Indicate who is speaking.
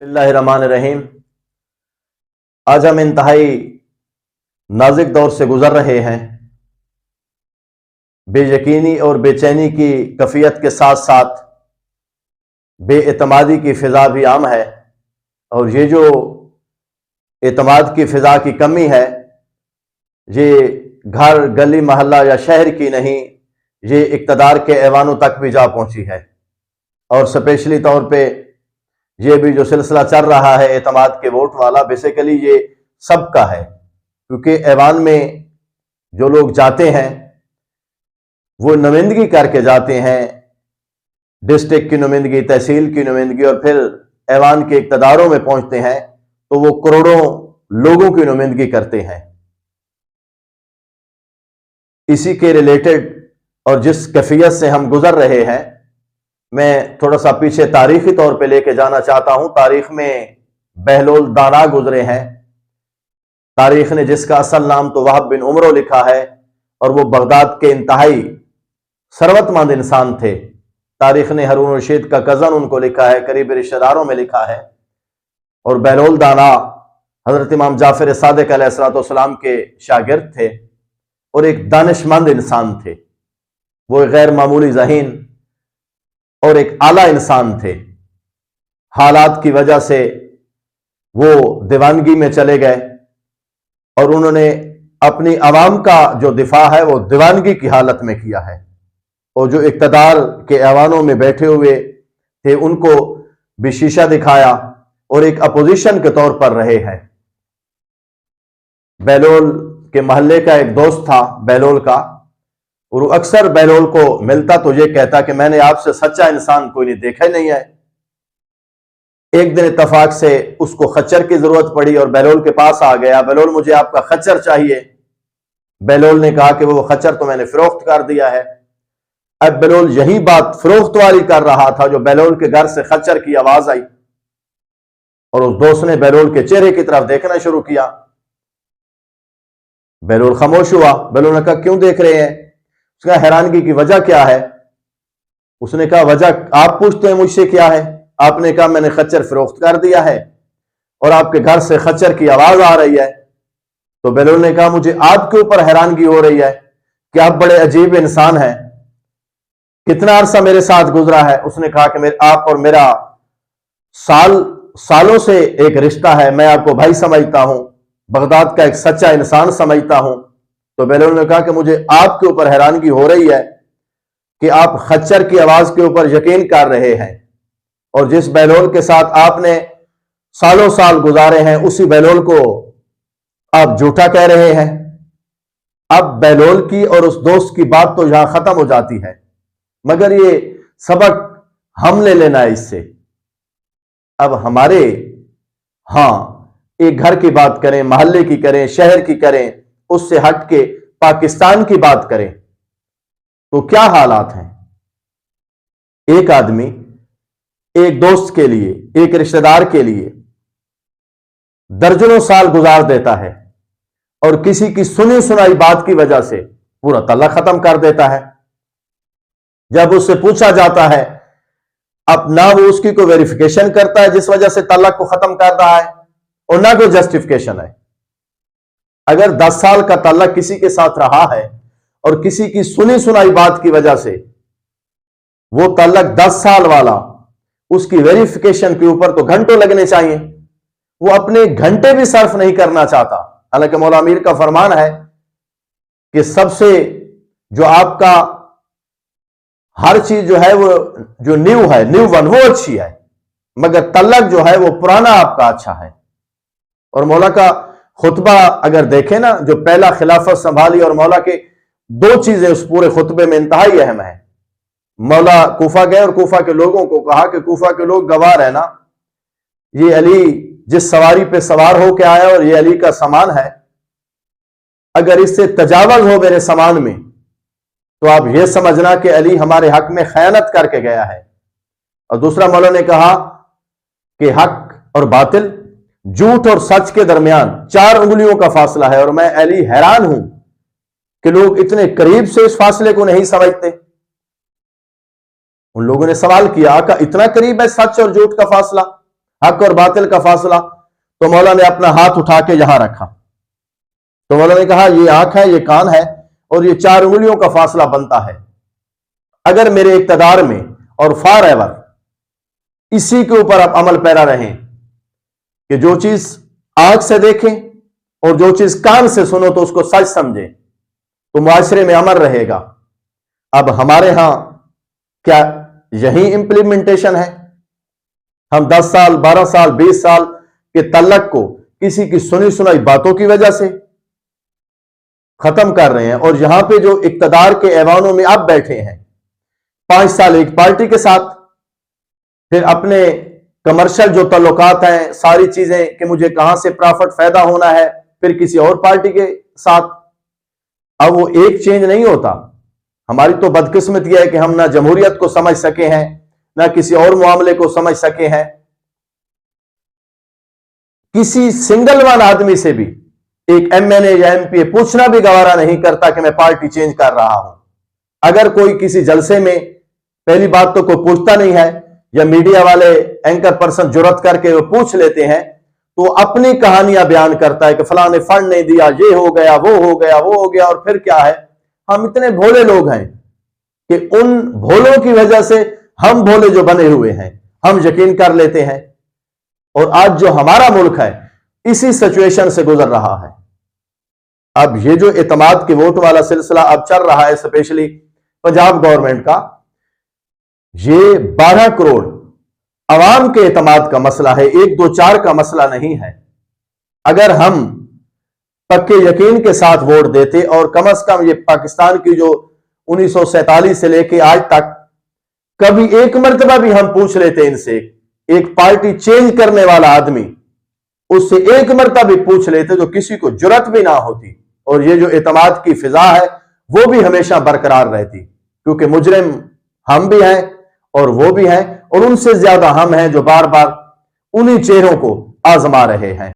Speaker 1: اللہ الرحمن الرحیم۔ آج ہم انتہائی نازک دور سے گزر رہے ہیں۔ بے یقینی اور بے چینی کی کیفیت کے ساتھ ساتھ بے اعتمادی کی فضا بھی عام ہے، اور یہ جو اعتماد کی فضا کی کمی ہے یہ گھر گلی محلہ یا شہر کی نہیں، یہ اقتدار کے ایوانوں تک بھی جا پہنچی ہے۔ اور اسپیشلی طور پہ یہ بھی جو سلسلہ چل رہا ہے اعتماد کے ووٹ والا، بیسیکلی یہ سب کا ہے، کیونکہ ایوان میں جو لوگ جاتے ہیں وہ نمائندگی کر کے جاتے ہیں، ڈسٹرکٹ کی نمائندگی، تحصیل کی نمائندگی، اور پھر ایوان کے اقتداروں میں پہنچتے ہیں تو وہ کروڑوں لوگوں کی نمائندگی کرتے ہیں۔ اسی کے ریلیٹڈ اور جس کیفیت سے ہم گزر رہے ہیں، میں تھوڑا سا پیچھے تاریخی طور پہ لے کے جانا چاہتا ہوں۔ تاریخ میں بہلول دانا گزرے ہیں، تاریخ نے جس کا اصل نام تو وہب بن عمرو لکھا ہے، اور وہ بغداد کے انتہائی ثروت مند انسان تھے۔ تاریخ نے ہارون رشید کا کزن ان کو لکھا ہے، قریبی رشتہ داروں میں لکھا ہے۔ اور بہلول دانا حضرت امام جعفر صادق علیہ السلام کے شاگرد تھے، اور ایک دانش مند انسان تھے۔ وہ غیر معمولی ذہین اور ایک اعلیٰ انسان تھے۔ حالات کی وجہ سے وہ دیوانگی میں چلے گئے، اور انہوں نے اپنی عوام کا جو دفاع ہے وہ دیوانگی کی حالت میں کیا ہے، اور جو اقتدار کے ایوانوں میں بیٹھے ہوئے تھے ان کو بھی شیشہ دکھایا، اور ایک اپوزیشن کے طور پر رہے ہیں۔ بہلول کے محلے کا ایک دوست تھا بہلول کا، اور وہ اکثر بہلول کو ملتا تو یہ کہتا کہ میں نے آپ سے سچا انسان کوئی نہیں دیکھا ہی نہیں ہے۔ ایک دن اتفاق سے اس کو خچر کی ضرورت پڑی اور بہلول کے پاس آ گیا، بہلول مجھے آپ کا خچر چاہیے۔ بہلول نے کہا کہ وہ خچر تو میں نے فروخت کر دیا ہے۔ اب بہلول یہی بات فروخت والی کر رہا تھا جو بہلول کے گھر سے خچر کی آواز آئی، اور اس دوست نے بہلول کے چہرے کی طرف دیکھنا شروع کیا۔ بہلول خاموش ہوا۔ بہلول نے کہا کیوں دیکھ رہے ہیں؟ اس کا حیرانگی کی وجہ کیا ہے؟ اس نے کہا وجہ آپ پوچھتے ہیں مجھ سے کیا ہے؟ آپ نے کہا میں نے خچر فروخت کر دیا ہے، اور آپ کے گھر سے خچر کی آواز آ رہی ہے۔ تو بہلول نے کہا مجھے آپ کے اوپر حیرانگی ہو رہی ہے کہ آپ بڑے عجیب انسان ہیں، کتنا عرصہ میرے ساتھ گزرا ہے؟ اس نے کہا کہ آپ اور میرا سالوں سے ایک رشتہ ہے، میں آپ کو بھائی سمجھتا ہوں، بغداد کا ایک سچا انسان سمجھتا ہوں۔ تو بہلول نے کہا کہ مجھے آپ کے اوپر حیرانگی ہو رہی ہے کہ آپ خچر کی آواز کے اوپر یقین کر رہے ہیں، اور جس بہلول کے ساتھ آپ نے سالوں سال گزارے ہیں اسی بہلول کو آپ جھوٹا کہہ رہے ہیں۔ اب بہلول کی اور اس دوست کی بات تو یہاں ختم ہو جاتی ہے، مگر یہ سبق ہم لے لینا ہے اس سے۔ اب ہمارے ایک گھر کی بات کریں، محلے کی کریں، شہر کی کریں، اس سے ہٹ کے پاکستان کی بات کریں تو کیا حالات ہیں؟ ایک آدمی ایک دوست کے لیے، ایک رشتہ دار کے لیے درجنوں سال گزار دیتا ہے، اور کسی کی سنی سنائی بات کی وجہ سے پورا تعلق ختم کر دیتا ہے۔ جب اس سے پوچھا جاتا ہے، اب نہ وہ اس کی کوئی ویریفیکیشن کرتا ہے جس وجہ سے تعلق کو ختم کر رہا ہے، اور نہ کوئی جسٹیفیکیشن ہے۔ اگر 10 سال کا تعلق کسی کے ساتھ رہا ہے اور کسی کی سنی سنائی بات کی وجہ سے وہ تعلق 10 سال والا، اس کی ویریفیکیشن کے اوپر تو گھنٹوں لگنے چاہیے، وہ اپنے گھنٹے بھی صرف نہیں کرنا چاہتا۔ حالانکہ مولا امیر کا فرمان ہے کہ سب سے جو آپ کا ہر چیز جو ہے وہ جو نیو ہے، نیو ون، وہ اچھی ہے، مگر تعلق جو ہے وہ پرانا آپ کا اچھا ہے۔ اور مولا کا خطبہ اگر دیکھیں نا، جو پہلا خلافت سنبھالی، اور مولا کے 2 چیزیں اس پورے خطبے میں انتہائی اہم ہیں۔ مولا کوفہ گئے اور کوفہ کے لوگوں کو کہا کہ کوفہ کے لوگ گواہ رہنا، یہ علی جس سواری پہ سوار ہو کے آیا اور یہ علی کا سامان ہے، اگر اس سے تجاوز ہو میرے سامان میں تو آپ یہ سمجھنا کہ علی ہمارے حق میں خیانت کر کے گیا ہے۔ اور دوسرا مولا نے کہا کہ حق اور باطل، جھوٹ اور سچ کے درمیان 4 انگلیوں کا فاصلہ ہے، اور میں علی حیران ہوں کہ لوگ اتنے قریب سے اس فاصلے کو نہیں سمجھتے۔ ان لوگوں نے سوال کیا آقا اتنا قریب ہے سچ اور جھوٹ کا فاصلہ؟ حق اور باطل کا فاصلہ، تو مولا نے اپنا ہاتھ اٹھا کے یہاں رکھا، تو مولا نے کہا یہ آنکھ ہے، یہ کان ہے، اور یہ 4 انگلیوں کا فاصلہ بنتا ہے۔ اگر میرے اقتدار میں اور فار ایور اسی کے اوپر آپ عمل پیرا رہیں کہ جو چیز آنکھ سے دیکھیں اور جو چیز کان سے سنو تو اس کو سچ سمجھیں، تو معاشرے میں امن رہے گا۔ اب ہمارے ہاں کیا یہی امپلیمنٹیشن ہے؟ ہم 10 سال 12 سال 20 سال کے تعلق کو کسی کی سنی سنائی باتوں کی وجہ سے ختم کر رہے ہیں، اور یہاں پہ جو اقتدار کے ایوانوں میں آپ بیٹھے ہیں 5 سال ایک پارٹی کے ساتھ، پھر اپنے کمرشل جو تعلقات ہیں ساری چیزیں کہ مجھے کہاں سے پرافٹ فائدہ ہونا ہے، پھر کسی اور پارٹی کے ساتھ۔ اب وہ ایک چینج نہیں ہوتا۔ ہماری تو بدقسمت یہ ہے کہ ہم نہ جمہوریت کو سمجھ سکے ہیں، نہ کسی اور معاملے کو سمجھ سکے ہیں۔ کسی سنگل ون آدمی سے بھی ایک ایم این اے یا ایم پی اے پوچھنا بھی گوارا نہیں کرتا کہ میں پارٹی چینج کر رہا ہوں۔ اگر کوئی کسی جلسے میں پہلی بات تو کوئی پوچھتا نہیں ہے، یا میڈیا والے اینکر پرسن جرات کر کے وہ پوچھ لیتے ہیں تو اپنی کہانیاں بیان کرتا ہے کہ فلاں نے فنڈ نہیں دیا، یہ ہو گیا وہ ہو گیا وہ ہو گیا، اور پھر کیا ہے؟ ہم اتنے بھولے لوگ ہیں کہ ان بھولوں کی وجہ سے ہم بھولے جو بنے ہوئے ہیں ہم یقین کر لیتے ہیں، اور آج جو ہمارا ملک ہے اسی سچویشن سے گزر رہا ہے۔ اب یہ جو اعتماد کے ووٹ والا سلسلہ اب چل رہا ہے اسپیشلی پنجاب گورنمنٹ کا، یہ 12 کروڑ عوام کے اعتماد کا مسئلہ ہے، 1 2 4 کا مسئلہ نہیں ہے۔ اگر ہم پکے یقین کے ساتھ ووٹ دیتے اور کم از کم یہ پاکستان کی جو 1947 سے لے کے آج تک کبھی ایک مرتبہ بھی ہم پوچھ لیتے ان سے، ایک پارٹی چینج کرنے والا آدمی اس سے ایک مرتبہ بھی پوچھ لیتے تو کسی کو جرات بھی نہ ہوتی، اور یہ جو اعتماد کی فضا ہے وہ بھی ہمیشہ برقرار رہتی، کیونکہ مجرم ہم بھی ہیں اور وہ بھی ہیں، اور ان سے زیادہ ہم ہیں جو بار بار انہی چہروں کو آزما رہے ہیں۔